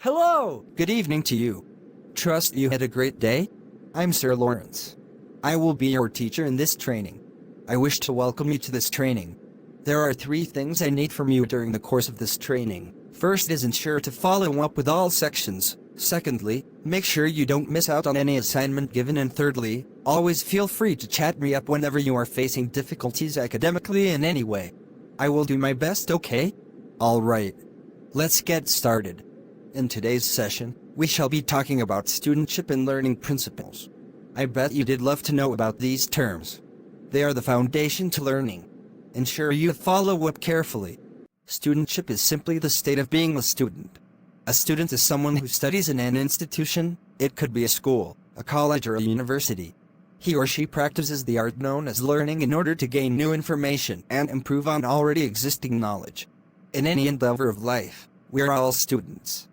Hello! Good evening to you. Trust you had a great day? I'm Sir Lawrence. I will be your teacher in this training. I wish to welcome you to this training. There are 3 things I need from you during the course of this training. First is ensure to follow up with all sections. Secondly, make sure you don't miss out on any assignment given, and thirdly, always feel free to chat me up whenever you are facing difficulties academically in any way. I will do my best, okay? Alright. Let's get started. In today's session, we shall be talking about Studentship and Learning Principles. I bet you did love to know about these terms. They are the foundation to learning. Ensure you follow up carefully. Studentship is simply the state of being a student. A student is someone who studies in an institution. It could be a school, a college, or a university. He or she practices the art known as learning in order to gain new information and improve on already existing knowledge. In any endeavor of life, we are all students.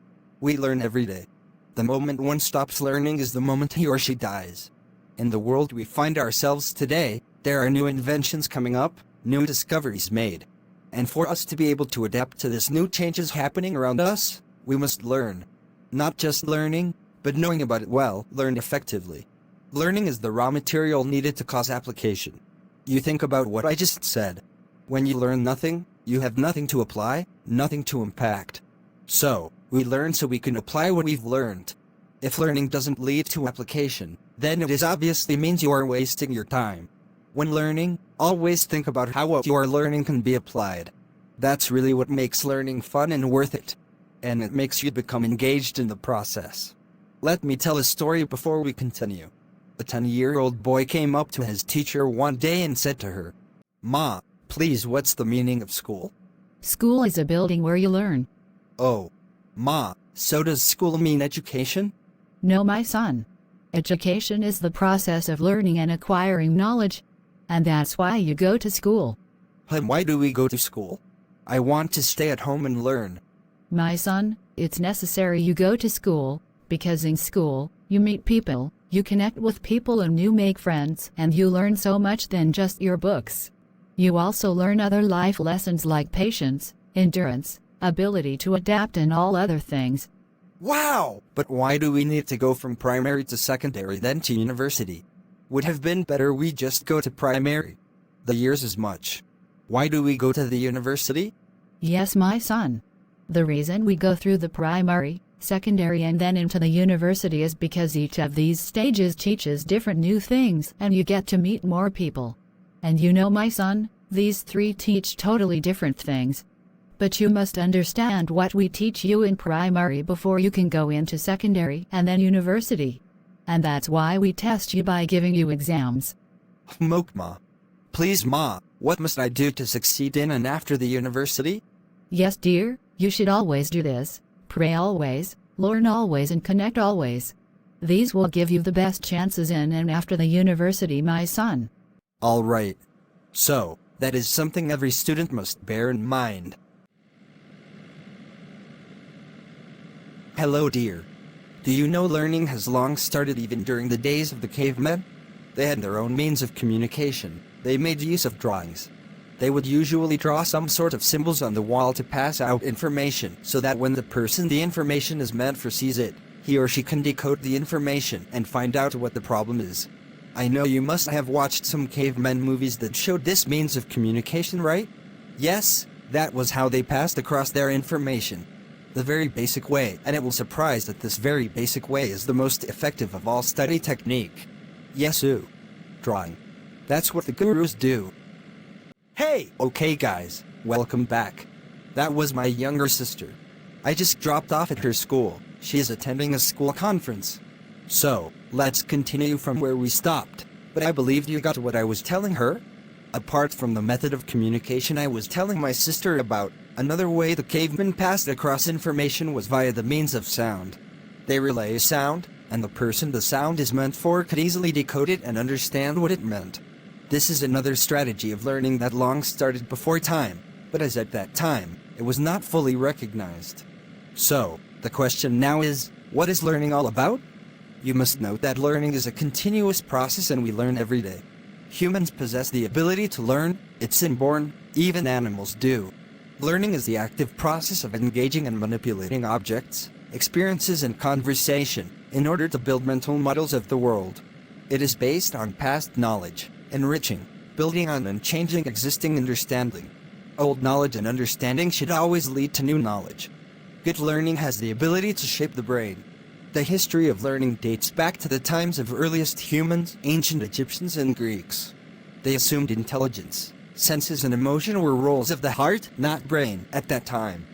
We learn every day. The moment one stops learning is the moment he or she dies. In the world we find ourselves today, there are new inventions coming up, new discoveries made. And for us to be able to adapt to this new changes happening around us, we must learn. Not just learning, but knowing about it well, learn effectively. Learning is the raw material needed to cause application. You think about what I just said. When you learn nothing, you have nothing to apply, nothing to impact. So, we learn so we can apply what we've learned. If learning doesn't lead to application, then it obviously means you are wasting your time. When learning, always think about how what you are learning can be applied. That's really what makes learning fun and worth it. And it makes you become engaged in the process. Let me tell a story before we continue. A 10-year-old boy came up to his teacher one day and said to her, "Ma, please, what's the meaning of school?" School is a building where you learn. Oh, Ma, so does school mean education? No, my son. Education is the process of learning and acquiring knowledge. And that's why you go to school. And why do we go to school? I want to stay at home and learn. My son, it's necessary you go to school, because in school, you meet people, you connect with people, and you make friends, and you learn so much than just your books. You also learn other life lessons like patience, endurance, ability to adapt, and all other things. Wow! But why do we need to go from primary to secondary then to university? Would have been better we just go to primary. The years is much. Why do we go to the university? Yes, my son. The reason we go through the primary, secondary, and then into the university is because each of these stages teaches different new things, and you get to meet more people. And you know, my son, these 3 teach totally different things. But you must understand what we teach you in primary before you can go into secondary and then university. And that's why we test you by giving you exams. Ma. Please, Ma, what must I do to succeed in and after the university? Yes, dear, you should always do this. Pray always, learn always, and connect always. These will give you the best chances in and after the university, my son. All right. So, that is something every student must bear in mind. Hello, dear. Do you know learning has long started even during the days of the cavemen? They had their own means of communication. They made use of drawings. They would usually draw some sort of symbols on the wall to pass out information, so that when the person the information is meant for sees it, he or she can decode the information and find out what the problem is. I know you must have watched some cavemen movies that showed this means of communication, right? Yes, that was how they passed across their information. The very basic way, and it will surprise that this very basic way is the most effective of all study technique. Yesu. Drawing. That's what the gurus do. Hey! Okay guys, welcome back. That was my younger sister. I just dropped off at her school. She is attending a school conference. So, let's continue from where we stopped. But I believed you got what I was telling her? Apart from the method of communication I was telling my sister about, another way the cavemen passed across information was via the means of sound. They relay a sound, and the person the sound is meant for could easily decode it and understand what it meant. This is another strategy of learning that long started before time, but as at that time, it was not fully recognized. So, the question now is, what is learning all about? You must note that learning is a continuous process and we learn every day. Humans possess the ability to learn, it's inborn, even animals do. Learning is the active process of engaging and manipulating objects, experiences and conversation, in order to build mental models of the world. It is based on past knowledge, enriching, building on and changing existing understanding. Old knowledge and understanding should always lead to new knowledge. Good learning has the ability to shape the brain. The history of learning dates back to the times of earliest humans, ancient Egyptians and Greeks. They assumed intelligence, senses and emotion were roles of the heart, not brain, at that time.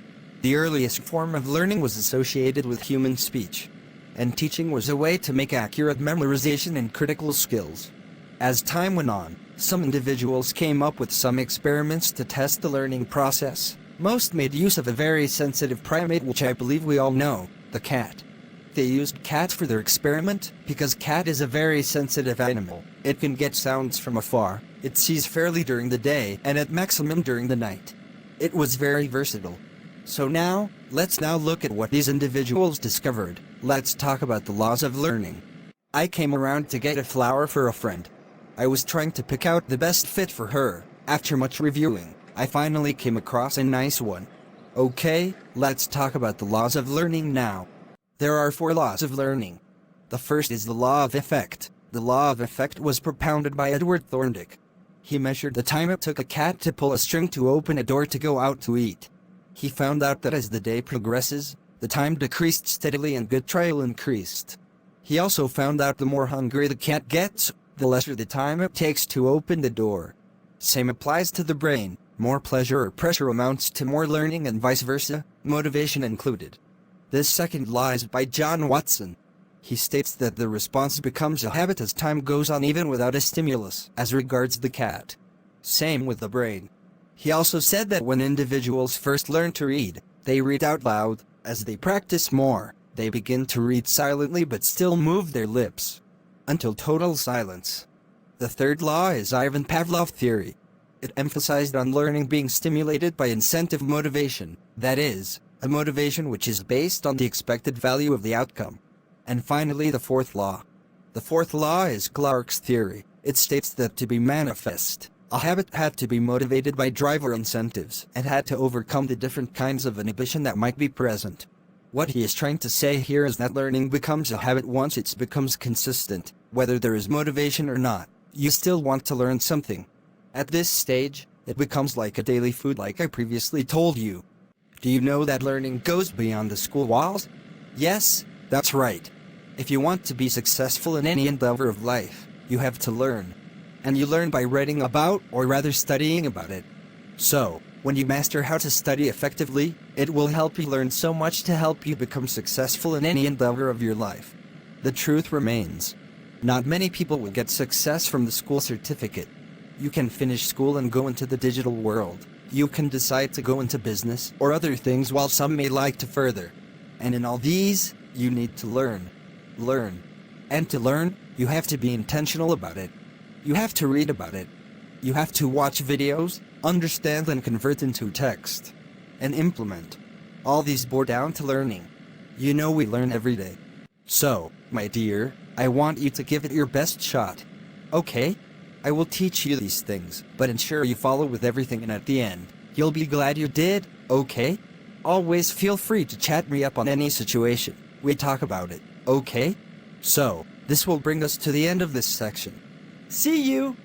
The earliest form of learning was associated with human speech, and teaching was a way to make accurate memorization and critical skills. As time went on, some individuals came up with some experiments to test the learning process. Most made use of a very sensitive primate, which I believe we all know, the cat. They used cat for their experiment because cat is a very sensitive animal. It can get sounds from afar, it sees fairly during the day and at maximum during the night. It was very versatile. So let's now look at what these individuals discovered. Let's talk about the laws of learning. I came around to get a flower for a friend. I was trying to pick out the best fit for her. After much reviewing, I finally came across a nice one. Okay, let's talk about the laws of learning now. There are 4 laws of learning. The first is the law of effect. The law of effect was propounded by Edward Thorndike. He measured the time it took a cat to pull a string to open a door to go out to eat. He found out that as the day progresses, the time decreased steadily and good trial increased. He also found out the more hungry the cat gets, the lesser the time it takes to open the door. Same applies to the brain. More pleasure or pressure amounts to more learning and vice versa, motivation included. This second law is by John Watson. He states that the response becomes a habit as time goes on even without a stimulus, as regards the cat. Same with the brain. He also said that when individuals first learn to read, they read out loud. As they practice more, they begin to read silently but still move their lips, until total silence. The third law is Ivan Pavlov theory. It emphasized on learning being stimulated by incentive motivation, that is, a motivation which is based on the expected value of the outcome. And finally, the fourth law. The fourth law is Clarke's theory. It states that to be manifest, a habit had to be motivated by drive or incentives, and had to overcome the different kinds of inhibition that might be present. What he is trying to say here is that learning becomes a habit once it becomes consistent. Whether there is motivation or not, you still want to learn something. At this stage, it becomes like a daily food, like I previously told you. Do you know that learning goes beyond the school walls? Yes, that's right. If you want to be successful in any endeavor of life, you have to learn. And you learn by reading about, or rather studying about it. So, when you master how to study effectively, it will help you learn so much to help you become successful in any endeavor of your life. The truth remains. Not many people will get success from the school certificate. You can finish school and go into the digital world. You can decide to go into business or other things, while some may like to further. And in all these, you need to learn. Learn. And to learn, you have to be intentional about it. You have to read about it. You have to watch videos, understand and convert into text, and implement. All these boil down to learning. You know we learn every day. So, my dear, I want you to give it your best shot. Okay? I will teach you these things, but ensure you follow with everything, and at the end, you'll be glad you did, okay? Always feel free to chat me up on any situation. We talk about it, okay? So, this will bring us to the end of this section. See you!